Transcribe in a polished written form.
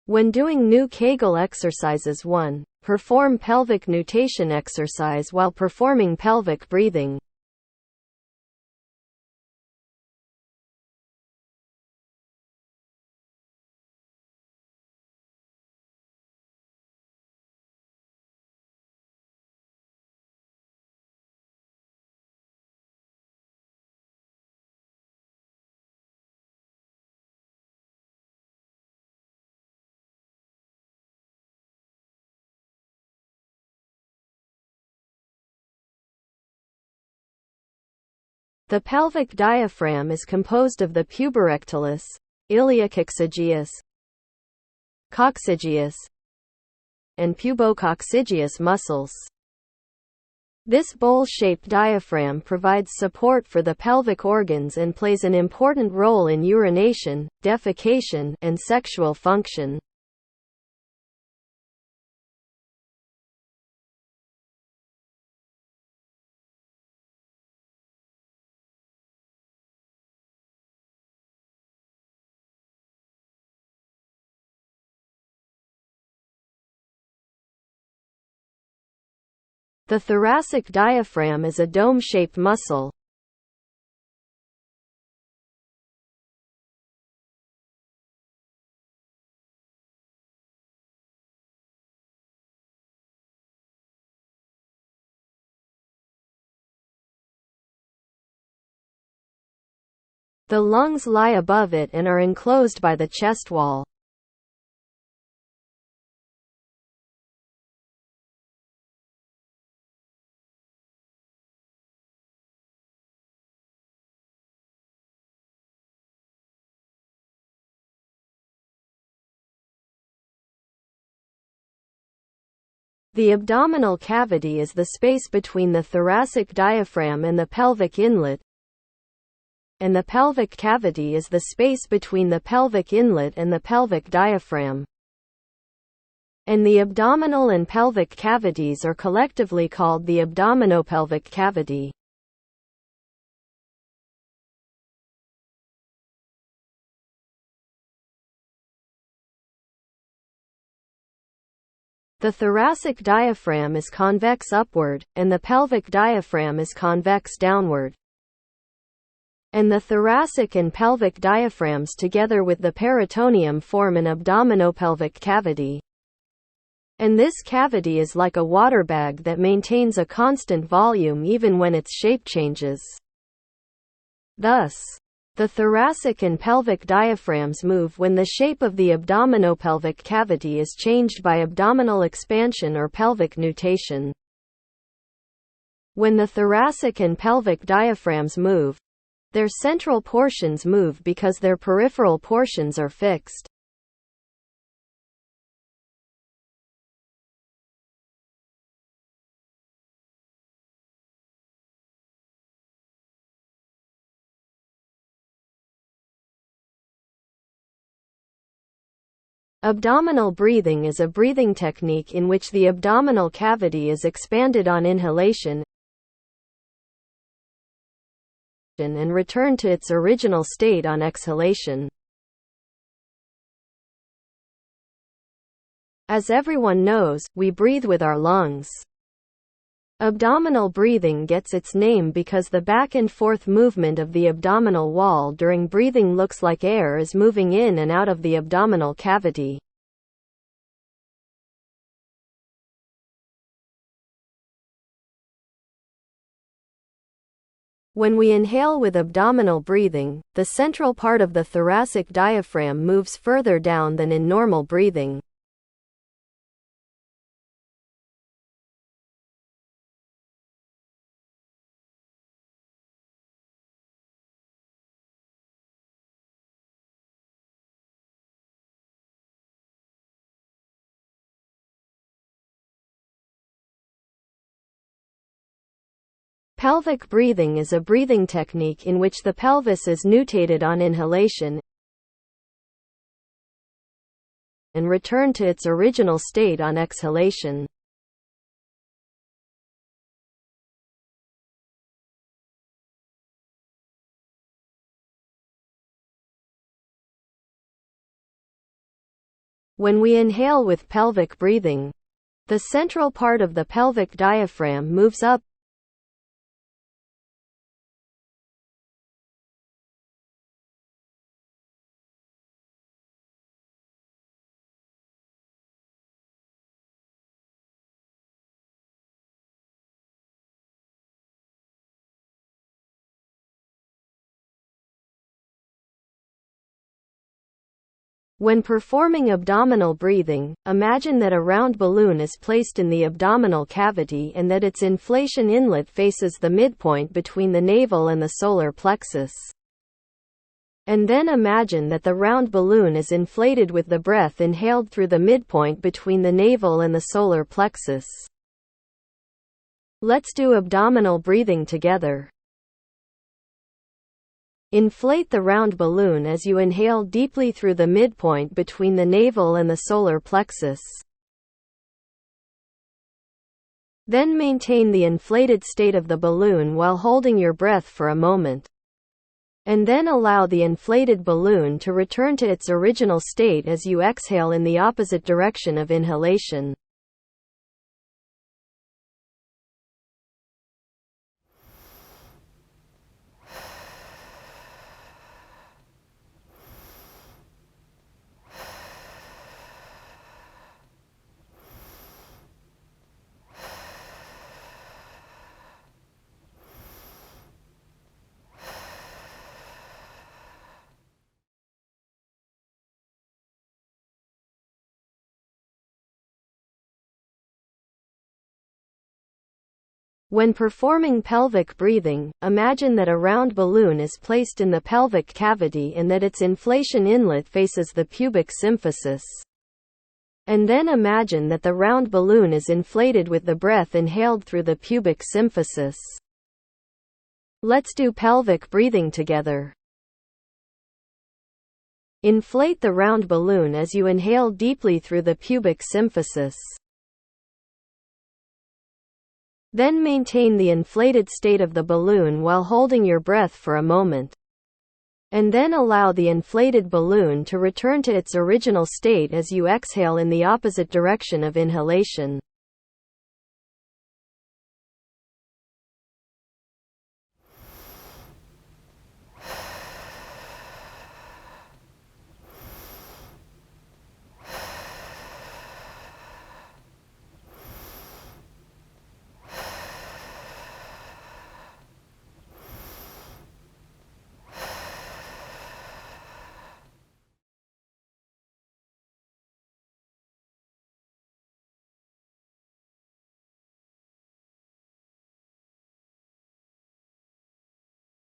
When doing new Kegel exercises 1. Perform pelvic nutation exercise while performing pelvic breathing. The pelvic diaphragm is composed of the puborectalis, iliacoccygeus, coccygeus, and pubococcygeus muscles. This bowl-shaped diaphragm provides support for the pelvic organs and plays an important role in urination, defecation, and sexual function. The thoracic diaphragm is a dome-shaped muscle. The lungs lie above it and are enclosed by the chest wall. The abdominal cavity is the space between the thoracic diaphragm and the pelvic inlet, and the pelvic cavity is the space between the pelvic inlet and the pelvic diaphragm. And the abdominal and pelvic cavities are collectively called the abdominopelvic cavity. The thoracic diaphragm is convex upward, and the pelvic diaphragm is convex downward. And the thoracic and pelvic diaphragms together with the peritoneum form an abdominopelvic cavity. And this cavity is like a water bag that maintains a constant volume even when its shape changes. Thus, the thoracic and pelvic diaphragms move when the shape of the abdominopelvic cavity is changed by abdominal expansion or pelvic nutation. When the thoracic and pelvic diaphragms move, their central portions move because their peripheral portions are fixed. Abdominal breathing is a breathing technique in which the abdominal cavity is expanded on inhalation and returned to its original state on exhalation. As everyone knows, we breathe with our lungs. Abdominal breathing gets its name because the back and forth movement of the abdominal wall during breathing looks like air is moving in and out of the abdominal cavity. When we inhale with abdominal breathing, the central part of the thoracic diaphragm moves further down than in normal breathing. Pelvic breathing is a breathing technique in which the pelvis is nutated on inhalation and returned to its original state on exhalation. When we inhale with pelvic breathing, the central part of the pelvic diaphragm moves up, when performing abdominal breathing. Imagine that a round balloon is placed in the abdominal cavity and that its inflation inlet faces the midpoint between the navel and the solar plexus. And then imagine that the round balloon is inflated with the breath inhaled through the midpoint between the navel and the solar plexus. Let's do abdominal breathing together. Inflate the round balloon as you inhale deeply through the midpoint between the navel and the solar plexus. Then maintain the inflated state of the balloon while holding your breath for a moment. And then allow the inflated balloon to return to its original state as you exhale in the opposite direction of inhalation. When performing pelvic breathing, imagine that a round balloon is placed in the pelvic cavity and that its inflation inlet faces the pubic symphysis. And then imagine that the round balloon is inflated with the breath inhaled through the pubic symphysis. Let's do pelvic breathing together. Inflate the round balloon as you inhale deeply through the pubic symphysis. Then maintain the inflated state of the balloon while holding your breath for a moment. And then allow the inflated balloon to return to its original state as you exhale in the opposite direction of inhalation.